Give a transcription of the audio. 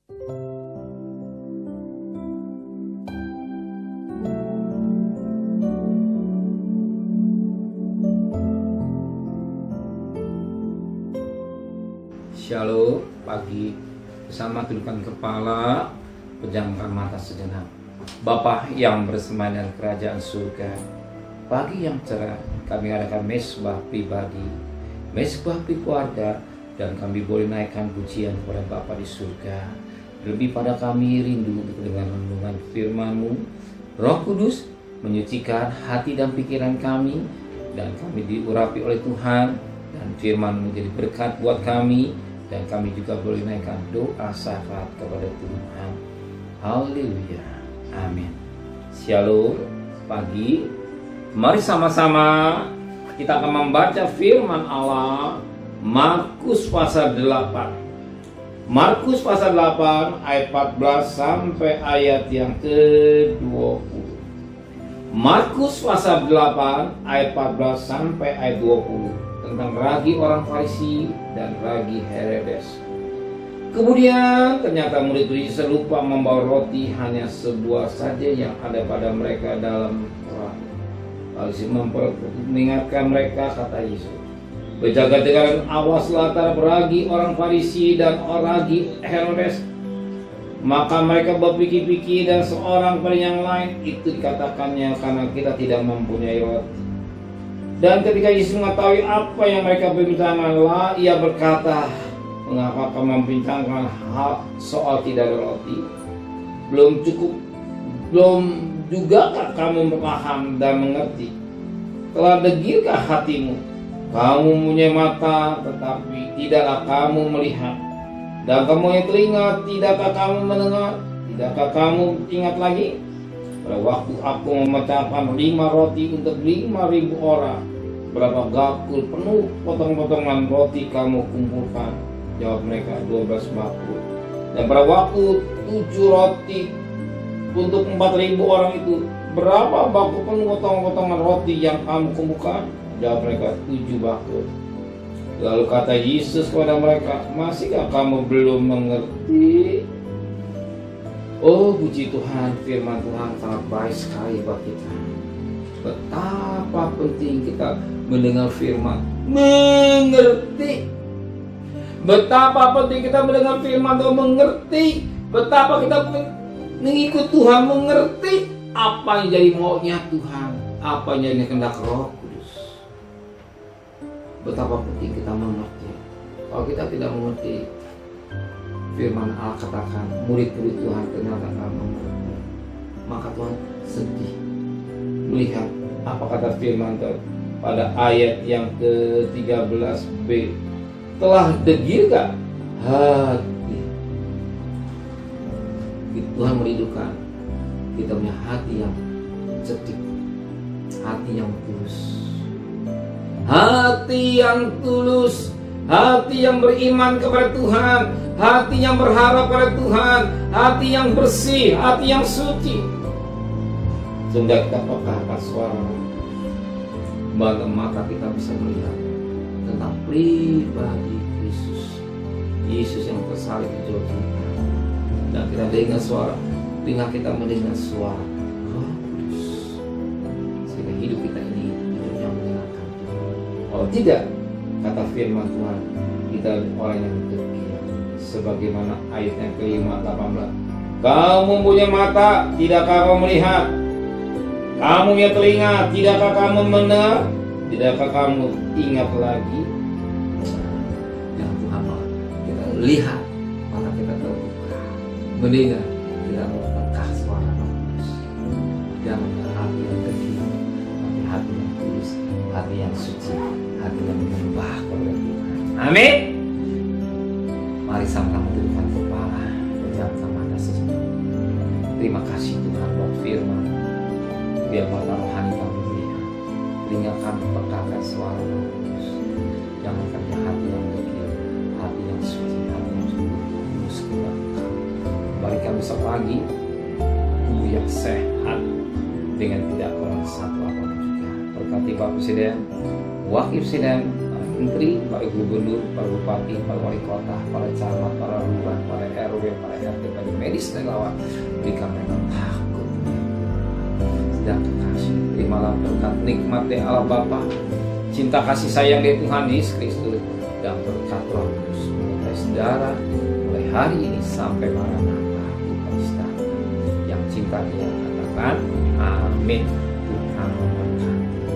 Shalom, pagi bersama tundukkan kepala, pejamkan mata sejenak. Bapa yang bersama dalam kerajaan surga, pagi yang cerah, kami adakan mesbah pribadi, mesbah keluarga, dan kami boleh naikkan pujian kepada Bapa di surga. Lebih pada kami rindu untuk mendengar renungan firman-Mu. Roh Kudus menyucikan hati dan pikiran kami, dan kami diurapi oleh Tuhan, dan firman-Mu jadi berkat buat kami, dan kami juga boleh naikkan doa syafaat kepada Tuhan. Haleluya, amin. Shalom, pagi. Mari sama-sama kita akan membaca firman Allah Markus pasal 8. Markus pasal 8 ayat 14 sampai ayat yang ke-20. Markus pasal 8 ayat 14 sampai ayat 20 tentang ragi orang Farisi dan ragi Herodes. Kemudian ternyata murid-murid Yesus lupa membawa roti, hanya sebuah saja yang ada pada mereka dalam perahu. Lalu Yesus mengingatkan mereka, kata Yesus, berjaga-jaga dan awaslah terhadap ragi orang Farisi dan ragi Herodes. Maka mereka berpikir-pikir, dan seorang pada yang lain itu dikatakannya, karena kita tidak mempunyai roti. Dan ketika Yesus mengetahui apa yang mereka bincangkan, ia berkata, mengapa kamu membincangkan hal soal tidak ada roti? Belum jugakah kamu paham dan mengerti? Telah degilkah hatimu? Kamu mempunyai mata, tetapi tidaklah kamu melihat. Dan kamu yang telinga, tidakkah kamu mendengar? Tidakkah kamu ingat lagi? Pada waktu aku memecahkan 5 roti untuk 5.000 orang, berapa bakul penuh potong-potongan roti kamu kumpulkan? Jawab mereka, 12 bakul. Dan pada waktu 7 roti untuk 4.000 orang itu, berapa bakul penuh potong-potongan roti yang kamu kumpulkan? Jawab mereka, 7 bakul. Lalu kata Yesus kepada mereka, masihkah kamu belum mengerti? Oh, puji Tuhan, firman Tuhan sangat baik sekali bagi kita. Betapa penting kita mendengar firman, mengerti. Betapa penting kita mendengar firman dan mengerti. Betapa kita mengikut Tuhan, mengerti apa yang jadi maunya Tuhan, apa yang jadi kehendak Roh Kudus. Betapa penting kita mengerti. Kalau kita tidak mengerti, firman Allah katakan, murid-murid Tuhan ternyata tidak mengerti, maka Tuhan sedih melihat apa kata firman Tuhan pada ayat yang ke-13b. Telah degilkah hati? Tuhan merindukan kita punya hati yang cerdik, hati yang tulus, hati yang tulus, hati yang beriman kepada Tuhan, hati yang berharap pada Tuhan, hati yang bersih, hati yang suci. Sehingga kita pekakan suara, maka kita bisa melihat tentang pribadi Yesus, Yesus yang tersalib di jauh kita. Dan kita dengar suara, telinga kita mendengar suara Roh Kudus, sehingga hidup kita ini hidup yang menyenangkan Tuhan. Oh tidak, kata firman Tuhan, kita orang yang degil, sebagaimana ayat yang ke-18. Kamu punya mata, tidakkah kamu melihat? Kamu punya telinga, tidakkah kamu mendengar? Tidakkah kamu ingat lagi? Yang Tuhan mau kita lihat, mata kita terbuka, mendengar, kita memekah suara Roh Kudus. Jangan hati yang kecil, tapi hati yang tulus, hati yang suci, hati yang menyembah kepada Tuhan. Amin. Mari sama-sama tundukkan kepala, pejamkan mata sejenak. Terima kasih Tuhan buat firman. Biar mata rohani kami melihat, telinga kami pekakan suara Roh Kudus. Jangan kami hati yang kecil, hati yang suci, hati yang tulus kepada Tuhan. Beri kami sepagi tubuh yang sehat dengan tidak kurang satu apapun juga. Berkati Bapak Presiden, Wakil Presiden, menteri, para gubernur, para bupati, para wali kota, para camat, para lurah, para RW, para RT, para medis relawan, berikan mereka takut dan kasih. Terimalah berkat nikmat dari Allah Bapa, cinta kasih sayang dari Tuhan Yesus Kristus, dan berkat Roh Kudus menyertai saudara mulai hari ini sampai Maranatha Tuhan istana. Yang cinta dia katakan amin. Tuhan memberkati.